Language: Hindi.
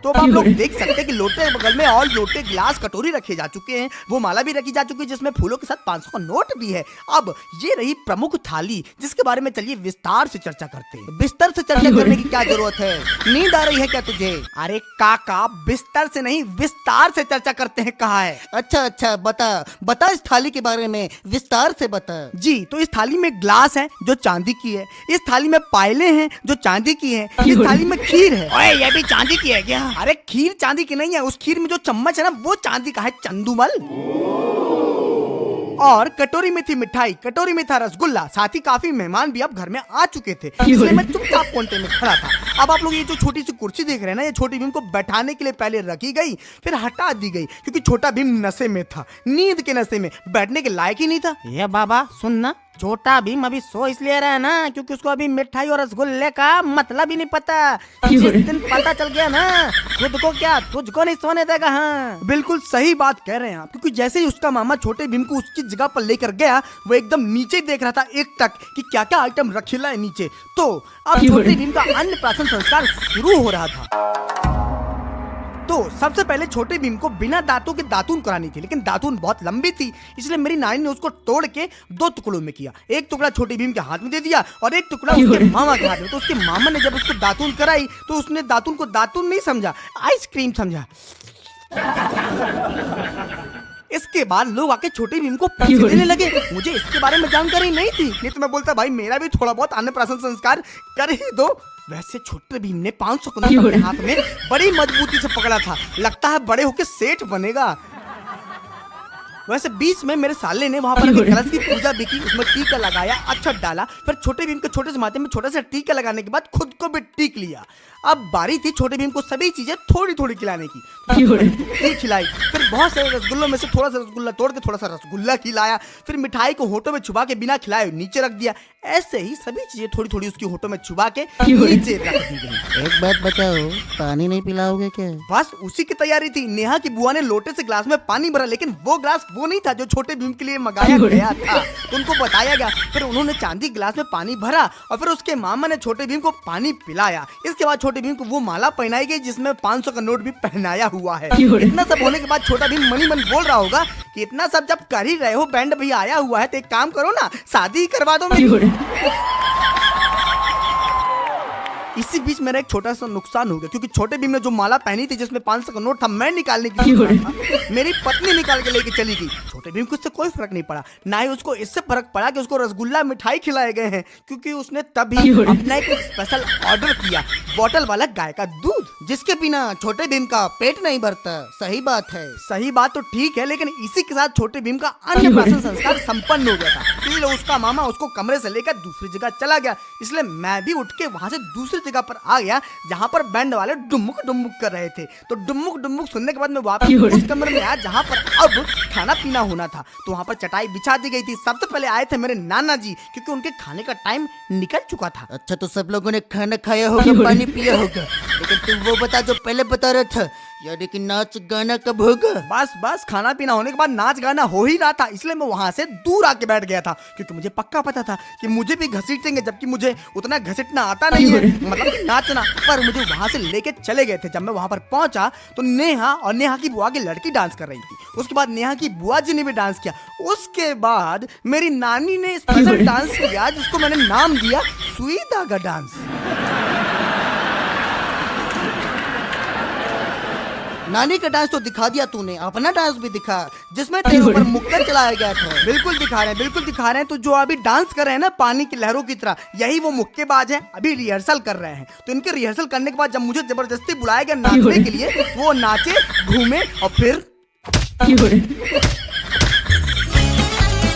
तो अब आप लोग देख सकते हैं कि लोटे के बगल में और लोटे, गिलास, कटोरी रखे जा चुके हैं। वो माला भी रखी जा चुकी है जिसमें फूलों के साथ 500 का नोट भी है। अब ये रही प्रमुख थाली, जिसके बारे में चलिए विस्तार से चर्चा करते हैं। बिस्तर से चर्चा करने की क्या जरूरत है? नींद आ रही है क्या तुझे? अरे काका, बिस्तर से नहीं विस्तार से चर्चा करते हैं कहा है। अच्छा बता इस थाली के बारे में विस्तार से बता। जी, तो इस थाली में ग्लास है जो चांदी की है, इस थाली में पायले हैं जो चांदी की है, इस थाली में खीर है। ओए, ये भी चांदी की है क्या? अरे खीर चांदी की नहीं है, उस खीर में जो चम्मच है ना वो चांदी का है, चंदूमल। और कटोरी में थी मिठाई, कटोरी में था रसगुल्ला। साथ ही काफी मेहमान भी अब घर में आ चुके थे, इसलिए मैं चुपचाप कोने में खड़ा था। अब आप लोग ये जो छोटी सी कुर्सी देख रहे हैं ना, ये छोटी भीम को बैठाने के लिए पहले रखी गई, फिर हटा दी गई, क्योंकि छोटा भीम नशे में था, नींद के नशे में, बैठने के लायक ही नहीं था। ये बाबा सुनना, छोटा भीम अभी सो इसलिए रहा है ना क्योंकि उसको अभी मिठाई और रसगुल्ले का मतलब ही नहीं पता। जिस दिन पता चल गया ना, खुद को क्या तुझको नहीं सोने देगा। हाँ, बिल्कुल सही बात कह रहे हैं आप, क्योंकि जैसे ही उसका मामा छोटे भीम को उसकी जगह पर लेकर गया, वो एकदम नीचे देख रहा था एक टक कि क्या क्या आइटम रखीला है नीचे। तो अब छोटे भीम का अन्नप्राशन संस्कार शुरू हो रहा था। तो सबसे पहले छोटे भीम को बिना दांतों के दातून करानी थी, लेकिन दातून बहुत लंबी थी, इसलिए मेरी नानी ने उसको तोड़ के 2 टुकड़ों में किया। एक टुकड़ा छोटे भीम के हाथ में दे दिया और एक टुकड़ा उसके मामा के हाथ में। तो उसके मामा ने जब उसको दातून कराई तो उसने दातून को दातून नहीं समझा, आइसक्रीम समझा। इसके बाद लोग आके छोटे भीम को पैसे देने लगे। मुझे इसके बारे में जानकारी नहीं थी, नहीं तो मैं बोलता भाई मेरा भी थोड़ा बहुत अन्नप्राशन संस्कार कर ही दो। वैसे छोटे भीम ने 500 को नोट अपने हाथ में बड़ी मजबूती से पकड़ा था, लगता है बड़े होके सेठ बनेगा। वैसे बीच में मेरे साले ने वहां पर कलश की पूजा भी की, उसमें टीका लगाया, अक्षत डाला, फिर छोटे भीम के छोटे से माथे में छोटा सा टीका लगाने के बाद खुद को भी टीक लिया। अब बारी थी छोटे भीम को सभी चीजें थोड़ी थोड़ी खिलाने की। खीर खिलाई, फिर बहुत सारे रसगुल्लों में से थोड़ा सा रसगुल्ला तोड़ के थोड़ा सा रसगुल्ला खिलाया, फिर मिठाई को होठों में छुपा के बिना खिलाए नीचे रख दिया। ऐसे ही सभी चीजें थोड़ी थोड़ी उसकी होठों में छुपा के नीचे रख दी गई। एक बात बताओ, पानी नहीं पिलाओगे क्या? बस उसी की तैयारी थी। नेहा की बुआ ने लोटे से ग्लास में पानी भरा, लेकिन वो ग्लास वो नहीं था जो छोटे भीम के लिए मंगाया गया था। तो उनको बताया गया, फिर उन्होंने चांदी गिलास में पानी भरा और फिर उसके मामा ने छोटे भीम को पानी पिलाया। इसके बाद छोटे भीम को वो माला पहनाई गई जिसमें 500 का नोट भी पहनाया हुआ है। इतना सब होने के बाद छोटा भीम मनी मन बोल रहा होगा कि इतना सब जब कर ही रहे हो, बैंड भी आया हुआ है, तो एक काम करो ना, शादी ही करवा दो मेरी। इसी बीच मेरा एक छोटा सा नुकसान हो गया, क्योंकि छोटे भीम ने जो माला पहनी थी जिसमें 500 का नोट था, मैं निकालने की सोच रहा था, मेरी पत्नी निकाल के लेके चली गई। छोटे भीम को इससे कोई फर्क नहीं पड़ा, ना ही उसको इससे फर्क पड़ा कि उसको रसगुल्ला मिठाई खिलाए गए हैं, क्योंकि उसने तभी अपना एक स्पेशल ऑर्डर किया, बोतल वाला गाय का दूध, जिसके बिना छोटे भीम का पेट नहीं भरता। सही बात है। सही बात तो ठीक है, लेकिन इसी के साथ छोटे भीम का अन्नप्राशन संस्कार संपन्न हो गया था। इसलिए उसका मामा उसको कमरे से लेकर दूसरी जगह चला गया, इसलिए मैं भी उठ के वहां से दूसरी जगह पर आ गया जहां पर बैंड वाले डुमुक डुमुक कर रहे थे। तो डुमुक डुमुक सुनने के बाद मैं वापस उस कमरे में आया जहां पर अब खाना पीना होना था। तो वहां पर चटाई बिछा दी गई थी। सबसे पहले आए थे मेरे नाना जी, क्योंकि उनके खाने का टाइम निकल चुका था। अच्छा, तो सब लोगों ने खाना खाया होगा, पानी पिया होगा, लेकिन तुम वो बता जो पहले बता रहा था, यानी कि नाच गाना कब होगा? बस खाना पीना होने के बाद नाच गाना हो ही रहा था, इसलिए मैं वहां से दूर आके बैठ गया था, क्योंकि मुझे पक्का पता था कि मुझे भी घसीटेंगे, जबकि मुझे उतना घसीटना आता नहीं है, मतलब कि नाचना। पर मुझे वहां से लेके चले गए थे। जब मैं वहां पर पहुंचा तो नेहा और नेहा की बुआ की लड़की डांस कर रही थी। उसके बाद नेहा की बुआ जी ने भी डांस किया। उसके बाद मेरी नानी ने स्पेशल डांस किया जिसको मैंने नाम दिया सुई धागा डांस। नानी का डांस तो दिखा दिया तूने, अपना डांस भी दिखा जिसमें तेरे ऊपर मुक्का चलाया गया था। बिल्कुल दिखा रहे हैं। तो जो अभी डांस कर रहे हैं ना पानी की लहरों की तरह, यही वो मुक्केबाज हैं। अभी रिहर्सल कर रहे हैं। तो इनके रिहर्सल करने के बाद जब मुझे जबरदस्ती बुलाया गया नाचने के लिए, वो नाचे, घूमे और फिर